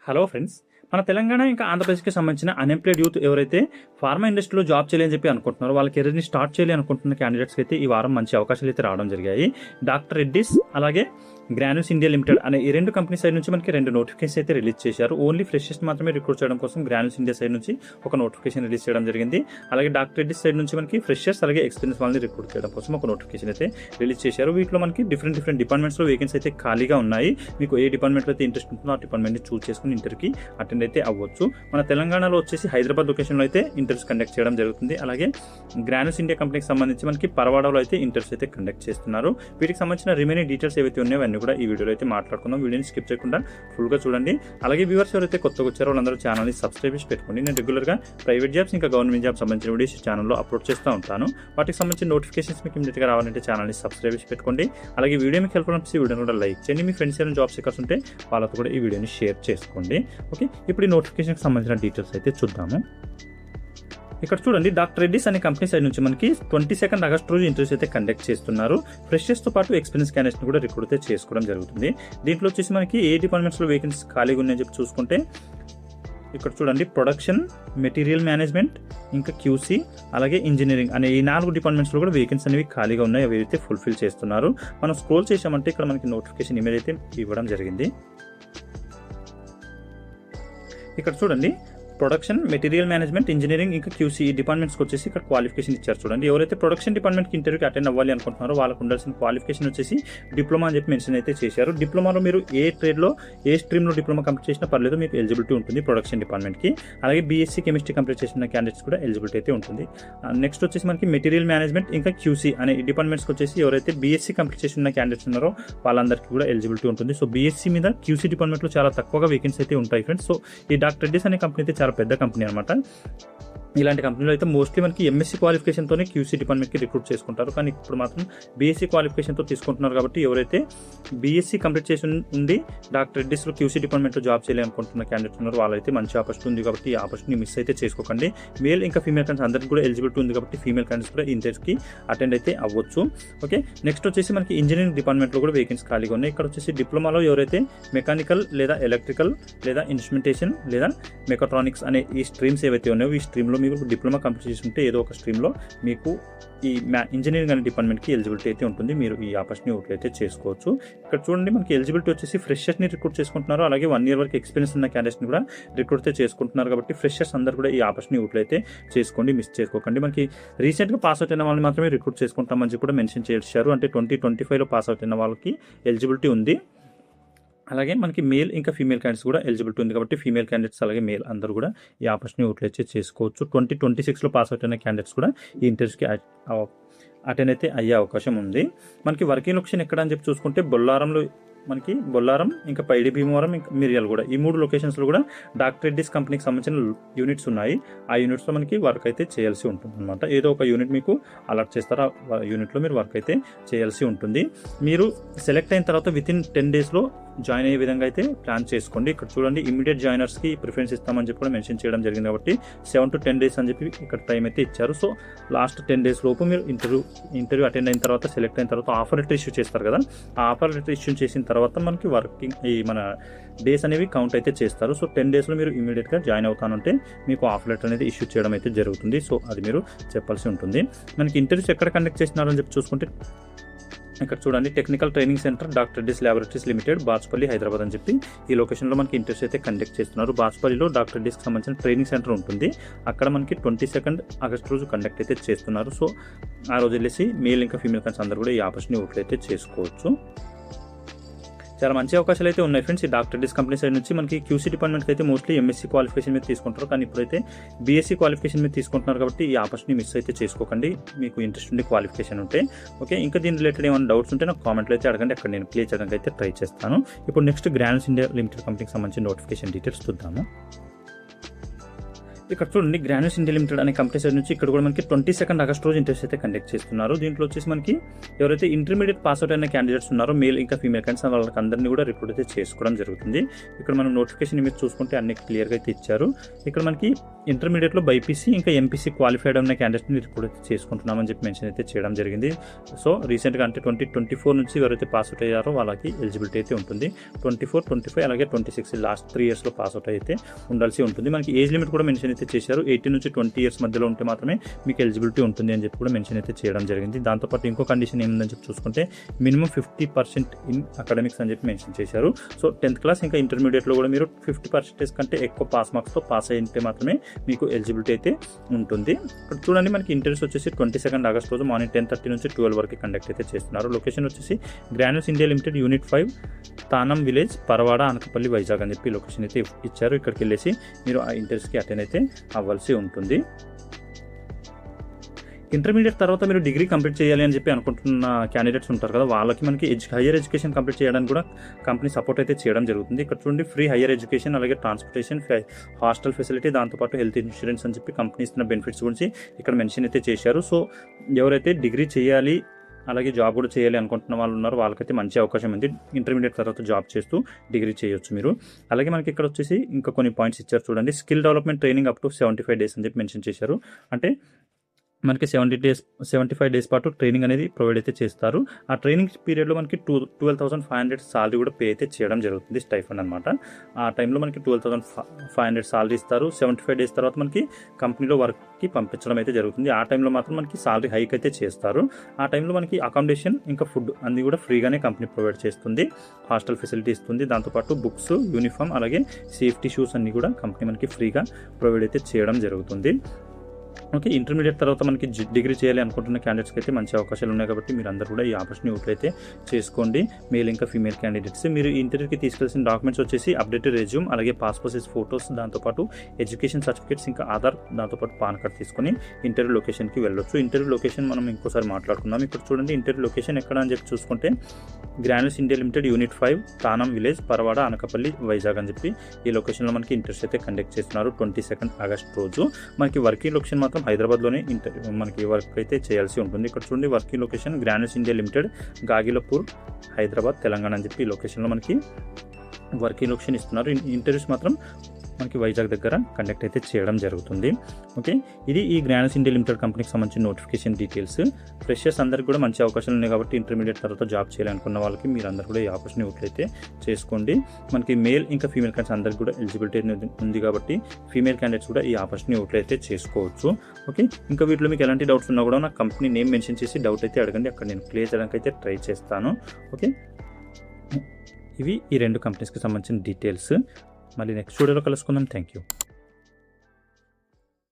Hello friends, మన తెలంగాణ ఇంకా ఆంధ్రప్రదేశ్కి సంబంధించిన అన్ఎంప్లాయిడ్ యూత్ ఎవరైతే ఫార్మా ఇండస్ట్రీలో జాబ్ చేయాలని చెప్పి అనుకుంటున్నారో, వాళ్ళ కెరీర్ని స్టార్ట్ చేయాలి అనుకుంటున్న క్యాండిడేట్స్కి అయితే ఈ వారం మంచి అవకాశాలు అయితే రావడం జరిగాయి. డాక్టర్ రెడ్డిస్ అలాగే గ్రాన్యూల్స్ ఇండియా లిమిటెడ్ అనే ఈ రెండు కంపెనీ సైడ్ నుంచి మనకి 2 నోటిఫికేషన్ అయితే రిలీజ్ చేశారు. ఓన్లీ ఫ్రెషర్స్ మాత్రమే రిక్రూట్ చేయడం కోసం గ్రాన్యూల్స్ ఇండియా సైడ్ నుంచి ఒక నోటిఫికేషన్ రిలీజ్ చేయడం జరిగింది. అలాగే డాక్టర్ రెడ్డిస్ సైడ్ నుంచి మనకి ఫ్రెషర్స్ అలాగే ఎక్స్పీరియన్స్ వాళ్ళని రిక్రూట్ చేయడం కోసం ఒక నోటిఫికేషన్ అయితే రిలీజ్ చేశారు. వీటిలో మనకి డిఫరెంట్ డిపార్ట్మెంట్స్లో వేకెన్సీ అయితే ఖాళీగా ఉన్నాయి. మీకు ఏ డిపార్ట్మెంట్లో అయితే ఇంట్రెస్ట్ ఉంటుందో ఆ డిపార్ట్మెంట్ని చూస్ చేసుకుని ఇంటర్వ్యూకి అటెండ్ అయితే అవ్వచ్చు. మన తెలంగాణలో వచ్చేసి హైదరాబాద్ లొకేషన్లో అయితే ఇంటర్వ్యూస్ కండక్ట్ చేయడం జరుగుతుంది. అలాగే గ్రాన్యూల్స్ ఇండియా కంపెనీకి సంబంధించి మనకి పరవాడలో అయితే ఇంటర్వ్యూస్ అయితే కండక్ట్ చేస్తున్నారు. వీటికి సంబంధించిన రిమైనింగ్ డీటెయిల్స్ ఏవైతే ఉన్నాయో అన్నీ కూడా ఈ వీడియోలో అయితే మాట్లాడుకుందాం. వీడియోని స్కిప్ చేయకుండా ఫుల్గా చూడండి. అలాగే వ్యూవర్స్ ఎవరైతే కొత్తగా వచ్చారో వాళ్ళందరూ ఛానల్ని సబ్స్క్రైబ్ చేసి పెట్టుకోండి. నేను రెగ్యులర్గా ప్రైవేట్ జాబ్స్ ఇంకా గవర్నమెంట్ జాబ్స్ సంబంధించిన వీడియోస్ ఛానల్లో అప్లోడ్ చేస్తూ ఉంటాను. వాటికి సంబంధించిన నోటిఫికేషన్స్ మీకు ఇమీడియట్గా రావాలంటే ఛానల్ని సబ్స్క్రైబ్ చేసి పెట్టుకోండి. అలాగే వీడియో మీకు హెల్ప్ అనిపిస్తే వీడియోని కూడా లైక్ చేయండి. మీ ఫ్రెండ్స్ ఏమైనా జాబ్ సీకర్స్ ఉంటే వాళ్ళతో కూడా ఈ వీడియోని షేర్ చేసుకోండి. ఓకే, ఇప్పుడు ఈ నోటిఫికేషన్కి సంబంధించిన డీటెయిల్స్ అయితే చూద్దాము. ఇక్కడ చూడండి, డాక్టర్ రెడ్డిస్ అనే కంపెనీ సైడ్ నుంచి మనకి 22 ఆగస్టు రోజు ఇంటర్వ్యూస్ అయితే కండక్ట్ చేస్తున్నారు. ఫ్రెషర్స్తో పాటు ఎక్స్పీరియన్స్ క్యాండిడేట్స్ని కూడా రిక్రూట్ అయితే చేసుకోవడం జరుగుతుంది. దీంట్లో వచ్చేసి మనకి ఏ డిపార్ట్మెంట్స్లో వేకెన్సీస్ ఖాళీగా ఉన్నాయని చెప్పి చూసుకుంటే ఇక్కడ చూడండి, ప్రొడక్షన్, మెటీరియల్ మేనేజ్మెంట్, ఇంకా క్యూసీ అలాగే ఇంజనీరింగ్ అనే ఈ 4 డిపార్ట్మెంట్స్లో కూడా వేకెన్సీ అనేవి ఖాళీగా ఉన్నాయి. అవి అయితే ఫుల్ఫిల్ చేస్తున్నారు. మనం స్క్రోల్ చేసామంటే ఇక్కడ మనకి నోటిఫికేషన్ ఇమెయిల్ అయితే ఇవ్వడం జరిగింది. ఇక్కడ చూడండి, ప్రొడక్షన్, మెటీరియల్ మేనేజ్మెంట్, ఇంజనీరింగ్ ఇంకా క్యూసీ ఈ డిపార్ట్మెంట్స్కి వచ్చేసి ఇక్కడ క్వాలిఫికేషన్ ఇచ్చారు. చూడండి, ఎవరైతే ప్రొడక్షన్ డిపార్ట్మెంట్కి ఇంటర్వ్యూకి అటెండ్ అవ్వాలి అనుకుంటున్నారో వాళ్ళకు ఉండాల్సిన క్వాలిఫికేషన్ వచ్చేసి డిప్లొమా అని చెప్పి మెన్షన్ అయితే చేశారు. డిప్లొమాలో మీరు ఏ ట్రేడ్లో ఏ స్ట్రీమ్లో డిప్లొమా కంప్లీట్ చేసినా పర్లేదు, మీకు ఎలిజిబిలిటీ ఉంటుంది ప్రొడక్షన్ డిపార్ట్మెంట్కి. అలాగే బీఎస్సీ కెమిస్ట్రీ కంప్లీట్ చేసిన క్యాండిడేట్స్ కూడా ఎలిజిబిలిటీ అయితే ఉంటుంది. నెక్స్ట్ వచ్చేసి మనకి మెటీరియల్ మేనేజ్మెంట్ ఇంకా క్యూసీ అనే ఈ డిపార్ట్మెంట్స్కి వచ్చేసి ఎవరైతే బీఎస్సీ కంప్లీట్ చేసిన క్యాండిడేట్స్ ఉన్నారో వాళ్ళందరికీ కూడా ఎలిజిబిలిటీ ఉంటుంది. సో బీఎస్సీ మీద క్యూసీ డిపార్ట్మెంట్లో చాలా తక్కువగా వేకెన్సీ అయితే ఉంటాయి ఫ్రెండ్స్. సో ఈ డాక్టర్ రెడ్డిస్ అనే కంపెనీ అయితే చాలా పెద్ద కంపెనీ అనమాట. ఇలాంటి కంపెనీలో అయితే మోస్ట్లీ మనకి ఎంఎస్సీ క్వాలిఫికేషన్తోనే క్యూసీ డిపార్ట్మెంట్కి రిక్రూట్ చేసుకుంటారు. కానీ ఇప్పుడు మాత్రం బీఎస్సీ క్వాలిఫికేషన్తో తీసుకుంటున్నారు. కాబట్టి ఎవరైతే బీఎస్సీ కంప్లీట్ చేసి ఉండి డాక్టర్ రెడ్డిస్లో క్యూసీ డిపార్ట్మెంట్లో జాబ్ చేయాలనుకుంటున్న క్యాండిడేట్స్ ఉన్నారు, వాళ్ళైతే మంచి ఆపర్చునిటీ ఉంది. కాబట్టి ఈ ఆపర్చునిటీ మిస్ అయితే చేసుకోకండి. మేల్ ఇంకా ఫీమేల్ క్యాండిడేట్స్ అందరికీ కూడా ఎలిజిబిలిటీ ఉంది. కాబట్టి ఫీమేల్ క్యాండిడేట్స్ కూడా ఇంటర్వ్యూకి అటెండ్ అయితే అవ్వచ్చు. ఓకే, నెక్స్ట్ వచ్చేసి మనకి ఇంజనీరింగ్ డిపార్ట్మెంట్లో కూడా వేకెన్సీ ఖాళీగా ఉన్నాయి. ఇక్కడ వచ్చేసి డిప్లొమాలో ఎవరైతే మెకానికల్ లేదా ఎలక్ట్రికల్ లేదా ఇన్స్ట్రుమెంటేషన్ లేదా మెకాట్రానిక్స్ అనే ఈ స్ట్రీమ్స్ ఏవైతే ఉన్నాయో ఈ స్ట్రీమ్లో మీకు డిప్లొమా కంప్లీట్ చేసి ఉంటే ఏదో ఒక స్ట్రీమ్లో మీకు ఈ ఇంజనీరింగ్ అనే డిపార్ట్మెంట్కి ఎలిజిబిలిటీ అయితే ఉంటుంది. మీరు ఈ ఆపర్చునిటీ అయితే చేసుకోవచ్చు. ఇక్కడ చూడండి, మనకి ఎలిజిబిలిటీ వచ్చేసి ఫ్రెషర్స్ని రిక్రూట్ చేసుకుంటున్నారు. అలాగే 1 year వరకు ఎక్స్పీరియన్స్ ఉన్న క్యాండిడేట్స్ని కూడా రిక్రూట్ అయితే చేసుకుంటున్నారు. కాబట్టి ఫ్రెషర్స్ అందరూ కూడా ఈ ఆపర్చునిటీ అయితే చేసుకోండి, మిస్ చేసుకోకండి. మనకి రీసెంట్గా పాస్ అవుట్ అయిన వాళ్ళని మాత్రమే రిక్రూట్ చేసుకుంటామని చెప్పి కూడా మెన్షన్ చేశారు. అంటే 2025లో పాస్ అవుట్ అయిన వాళ్ళకి ఎలిజిబిలిటీ ఉంది. అలాగే మనకి మేల్ ఇంకా ఫీమేల్ క్యాండిడేట్స్ కూడా ఎలిజిబిలిటీ ఉంది. కాబట్టి ఫీమేల్ క్యాండిడేట్స్ అలాగే మేల్ అందరూ కూడా ఈ ఆపర్చునిటీ యూటిలైజ్ చేసుకోవచ్చు. 2026లో పాస్ అవుట్ అయిన క్యాండిడేట్స్ కూడా ఈ ఇంటర్వ్యూస్కి అటెండ్ అయితే అయ్యే అవకాశం ఉంది. మనకి వర్కింగ్ లొకేషన్ ఎక్కడ అని చెప్పి చూసుకుంటే బొల్లారం ఇంకా పైడి భీమవరం ఇంకా మిర్యాలగూడ ఈ 3 లొకేషన్స్లో కూడా డాక్టర్ రెడ్డిస్ కంపెనీకి సంబంధించిన యూనిట్స్ ఉన్నాయి. ఆ యూనిట్స్లో మనకి వర్క్ అయితే చేయాల్సి ఉంటుంది అనమాట. ఏదో ఒక యూనిట్ మీకు అలర్ట్ చేస్తారో ఆ యూనిట్లో మీరు వర్క్ అయితే చేయాల్సి ఉంటుంది. మీరు సెలెక్ట్ అయిన తర్వాత వితిన్ 10 daysలో జాయిన్ అయ్యే విధంగా అయితే ప్లాన్ చేసుకోండి. ఇక్కడ చూడండి, ఇమీడియట్ జాయినర్స్కి ప్రిఫరెన్స్ ఇస్తామని చెప్పి కూడా మెన్షన్ చేయడం జరిగింది. కాబట్టి 7 to 10 days అని చెప్పి ఇక్కడ టైం అయితే ఇచ్చారు. సో లాస్ట్ 10 days లోపు మీరు ఇంటర్వ్యూ అటెండ్ అయిన తర్వాత సెలెక్ట్ అయిన తర్వాత ఆఫర్ లెటర్ ఇష్యూ చేస్తారు కదా. ఆ ఆఫర్ లెటర్ ఇష్యూ చేసిన తర్వాత మనకి వర్కింగ్ మన డేస్ అనేవి కౌంట్ అయితే చేస్తారు. సో 10 daysలో మీరు ఇమీడియట్గా జాయిన్ అవుతానంటే మీకు ఆఫర్ లెటర్ అనేది ఇష్యూ చేయడం అయితే జరుగుతుంది. సో అది మీరు చెప్పాల్సి ఉంటుంది. మనకి ఇంటర్వ్యూస్ ఎక్కడ కండక్ట్ చేస్తున్నారని చెప్పి చూసుకుంటే ఇక్కడ చూడండి, technical training centre doctor Reddy's laboratories limited, Bachupally, Hyderabad అని చెప్పి ఈ లొకేషన్లో మనకి ఇంటర్వ్యూస్ అయితే కండక్ట్ చేస్తున్నారు. బాచుపల్లిలో డాక్టర్ రెడ్డిస్కి సంబంధించిన ట్రైనింగ్ సెంటర్ ఉంటుంది. అక్కడ మనకి 22 ఆగస్టు రోజు కండక్ట్ అయితే చేస్తున్నారు. సో ఆ రోజు వెళ్ళేసి మేల్ ఇంకా ఫీమేల్ క్యాండిడేట్స్ అందరూ కూడా ఈ ఆపర్చునిటీ అయితే చేసుకోవచ్చు. చాలా మంచి అవకాశాలు అయితే ఉన్నాయి ఫ్రెండ్స్. ఈ డాక్టర్ రెడ్డిస్ కంపెనీ సైడ్ నుంచి మనకి క్యూసీ డిపార్ట్మెంట్కి అయితే మోస్ట్లీ ఎంఎస్సీ క్వాలిఫికేషన్ మీద తీసుకుంటారు. కానీ ఇప్పుడైతే బీఎస్సీ క్వాలిఫికేషన్ మీద తీసుకుంటున్నారు. కాబట్టి ఈ ఆపర్చునిటీ మిస్ అయితే చేసుకోకండి, మీకు ఇంట్రెస్ట్ ఉండే క్వాలిఫికేషన్ ఉంటే. ఓకే, ఇంకా దీని రిలేటెడ్ ఏమైనా డౌట్స్ ఉంటే నాకు కామెంట్లో అయితే అడగండి, అక్కడ నేను క్లియర్ చేయడానికి అయితే ట్రై చేస్తాను. ఇప్పుడు నెక్స్ట్ గ్రాన్యూల్స్ ఇండియా లిమిటెడ్ కంపెనీకి సంబంధించిన నోటిఫికేషన్ డీటెయిల్స్ చూద్దాము. ఇక్కడ చూడండి గ్రాన్యూల్స్ ఇండియా లిమిటెడ్ అనే కంపెనీ సైడ్ నుంచి ఇక్కడ కూడా మనకి 22 ఆగస్ట్ రోజు ఇంటర్వ్యూస్ అయితే కండక్ట్ చేస్తున్నారు. దీంట్లో వచ్చేసి మనకి ఎవరైతే ఇంటర్మీడియట్ పాస్ అవుట్ అయిన క్యాండిడేట్స్ ఉన్నారో మేల్ ఇంకా ఫీమేల్ క్యాండిడేట్స్ వాళ్ళకి అందరినీ కూడా రిక్రూట్ అయితే చేసుకోవడం జరుగుతుంది. ఇక్కడ మనం నోటిఫికేషన్ మీరు చూసుకుంటే అన్ని క్లియర్గా అయితే ఇచ్చారు. ఇక్కడ మనకి ఇంటర్మీడియట్లో బైపీసీ ఇంకా ఎంపీసీ క్వాలిఫైడ్ ఉన్న క్యాండిడేట్స్ని రిక్రూట్ అయితే చేసుకుంటున్నామని చెప్పి మెన్షన్ అయితే చేయడం జరిగింది. సో రీసెంట్గా అంటే 2024 నుంచి ఎవరైతే పాస్ అవుట్ అయ్యారో వాళ్ళకి ఎలిజిబిలిటీ అయితే ఉంటుంది. 24, 25 అలాగే 26 లాస్ట్ 3 ఇయర్స్లో పాస్ అవుట్ అయితే ఉండాల్సి ఉంటుంది. మనకి ఏజ్ లిమిట్ కూడా మెన్షన్ అయితే చేశారు. 18 నుంచి 20 ఇయర్స్ మధ్యలో ఉంటే మాత్రమే మీకు ఎలిజిబిలిటీ ఉంటుంది అని చెప్పి కూడా మెన్షన్ అయితే చేయడం జరిగింది. దాంతోపాటు ఇంకో కండిషన్ ఏముందని చెప్పి చూసుకుంటే మినిమం 50% ఇన్ అకాడమిక్స్ అని చెప్పి మెన్షన్ చేశారు. సో 10th క్లాస్ ఇంకా ఇంటర్మీడియట్లో కూడా మీరు 50% కంటే ఎక్కువ పాస్ మార్క్స్తో పాస్ అయితే మాత్రమే మీకు ఎలిజిబిలిటీ అయితే ఉంటుంది. ఇక్కడ చూడండి మనకి ఇంటర్వ్యూస్ వచ్చేసి 22 ఆగస్ట్ రోజు మార్నింగ్ 10:30 నుంచి 12 వరకు కండక్ట్ అయితే చేస్తున్నారు. లొకేషన్ వచ్చేసి గ్రాన్యూల్స్ ఇండియా లిమిటెడ్ యూనిట్ 5 తానం విలేజ్ పరవాడ అనకపల్లి వైజాగ్ అని చెప్పి లొకేషన్ అయితే ఇచ్చారు. ఇక్కడికి వెళ్ళేసి మీరు ఆ ఇంటర్వ్యూస్కి అటెండ్ అయితే అవ్వాల్సి ఉంటుంది. ఇంటర్మీడియట్ తర్వాత మీరు డిగ్రీ కంప్లీట్ చేయాలి అని చెప్పి అనుకుంటున్న క్యాండిడేట్స్ ఉంటారు కదా, వాళ్ళకి మనకి హైయర్ ఎడ్యుకేషన్ కంప్లీట్ చేయడానికి కూడా కంపెనీ సపోర్ట్ అయితే చేయడం జరుగుతుంది. ఇక్కడ చూడండి ఫ్రీ హైయర్ ఎడ్యుకేషన్ అలాగే ట్రాన్స్పోర్టేషన్, హాస్టల్ ఫెసిలిటీ, దాంతోపాటు హెల్త్ ఇన్సూరెన్స్ అని చెప్పి కంపెనీ ఇస్తున్న బెనిఫిట్స్ గురించి ఇక్కడ మెన్షన్ అయితే చేశారు. సో ఎవరైతే డిగ్రీ చేయాలి అలాగే జాబ్ కూడా చేయాలి అనుకుంటున్న వాళ్ళు ఉన్నారు, వాళ్ళకైతే మంచి అవకాశం ఉంది. ఇంటర్మీడియట్ తర్వాత జాబ్ చేస్తూ డిగ్రీ చేయొచ్చు మీరు. అలాగే మనకి ఇక్కడ వచ్చేసి ఇంకా కొన్ని పాయింట్స్ ఇచ్చారు చూడండి. Skill development training up to 75 days అని చెప్పి మెన్షన్ చేశారు. అంటే మనకి 75 days పాటు ట్రైనింగ్ అనేది ప్రొవైడ్ అయితే చేస్తారు. ఆ ట్రైనింగ్ పీరియడ్లో మనకి 12,500 సాలరీ కూడా పే అయితే చేయడం జరుగుతుంది, స్టైఫండ్ అనమాట. ఆ టైంలో మనకి 12,500 సాలరీ ఇస్తారు. 75 days తర్వాత మనకి కంపెనీలో వర్క్కి పంపించడం అయితే జరుగుతుంది. ఆ టైంలో మాత్రం మనకి సాలరీ హైక్ అయితే చేస్తారు. ఆ టైంలో మనకి అకామిడేషన్ ఇంకా ఫుడ్ అన్ని కూడా ఫ్రీగానే కంపెనీ ప్రొవైడ్ చేస్తుంది. హాస్టల్ ఫెసిలిటీ ఇస్తుంది. దాంతోపాటు బుక్స్, యూనిఫామ్ అలాగే సేఫ్టీ షూస్ అన్ని కూడా కంపెనీ మనకి ఫ్రీగా ప్రొవైడ్ అయితే చేయడం జరుగుతుంది. ఓకే, ఇంటర్మీడియట్ తర్వాత మనకి డిగ్రీ చేయాలి అనుకుంటున్న క్యాండిడేట్స్కి అయితే మంచి అవకాశాలు ఉన్నాయి కాబట్టి మీరు అందరూ కూడా ఈ ఆపర్చునిటీ యూటిలైతే చేసుకోండి. మేల్ ఇంకా ఫీమేల్ క్యాండిడేట్స్ మీరు ఇంటర్వ్యూకి తీసుకెళ్సిన డాక్యుమెంట్స్ వచ్చేసి అప్డేటెడ్ రెజ్యూమ్ అలాగే పాస్పోర్ట్ సైజ్ ఫోటోస్, దాంతోపాటు ఎడ్యుకేషన్ సర్టిఫికేట్స్ ఇంకా ఆధార్, దాంతోపాటు పాన్ కార్డ్ తీసుకొని ఇంటర్వ్యూ లొకేషన్కి వెళ్ళొచ్చు. ఇంటర్వ్యూ లొకేషన్ మనం ఇంకోసారి మాట్లాడుకుందాం. ఇక్కడ చూడండి ఇంటర్వ్యూ లొకేషన్ ఎక్కడ అని చెప్పి చూసుకుంటే గ్రాన్యూల్స్ ఇండియా లిమిటెడ్ యూనిట్ 5 తానం విలేజ్ పరవాడ అనకపల్లి వైజాగ్ అని చెప్పి ఈ లొకేషన్లో మనకి ఇంటర్వ్యూస్ అయితే కండక్ట్ చేస్తున్నారు 22 ఆగస్ట్ రోజు. మనకి వర్కింగ్ లొకేషన్ మాత్రం హైదరాబాద్లోనే మనకి వర్క్ అయితే చేయాల్సి ఉంటుంది. ఇక్కడ చూడండి working location Granules India Limited Gagillapur Hyderabad Telangana అని చెప్పి ఈ లొకేషన్లో మనకి వర్కింగ్ లొకేషన్ ఇస్తున్నారు. ఇంటర్వ్యూస్ మాత్రం మనకి వైజాగ్ దగ్గర కండక్ట్ అయితే చేయడం జరుగుతుంది. ఓకే, ఇది ఈ గ్రాన్యూల్స్ ఇండియా లిమిటెడ్ కంపెనీకి సంబంధించిన నోటిఫికేషన్ డీటెయిల్స్. ఫ్రెషర్స్ అందరికి కూడా మంచి అవకాశాలు ఉన్నాయి కాబట్టి ఇంటర్మీడియట్ తర్వాత జాబ్ చేయాలనుకున్న వాళ్ళకి మీరు అందరూ కూడా ఈ ఆపర్చునిటీ యూటిలైతే చేసుకోండి. మనకి మేల్ ఇంకా ఫీమేల్ క్యాండిడేట్స్ అందరికి కూడా ఎలిజిబిలిటీ ఉంది కాబట్టి ఫీమేల్ క్యాండిడేట్స్ కూడా ఈ ఆపర్చునిటీ యూటిలైతే చేసుకోవచ్చు. ఓకే, ఇంకా వీటిలో మీకు ఎలాంటి డౌట్స్ ఉన్నా కూడా నా కంపెనీ నేమ్ మెన్షన్ చేసి డౌట్ అయితే అడగండి, అక్కడ నేను క్లియర్ చేయడానికి అయితే ట్రై చేస్తాను. ఓకే, ఇవి ఈ 2 కంపెనీస్కి సంబంధించిన డీటెయిల్స్. మళ్ళీ నెక్స్ట్ వీడియోలో కలుసుకుందాం. Thank you.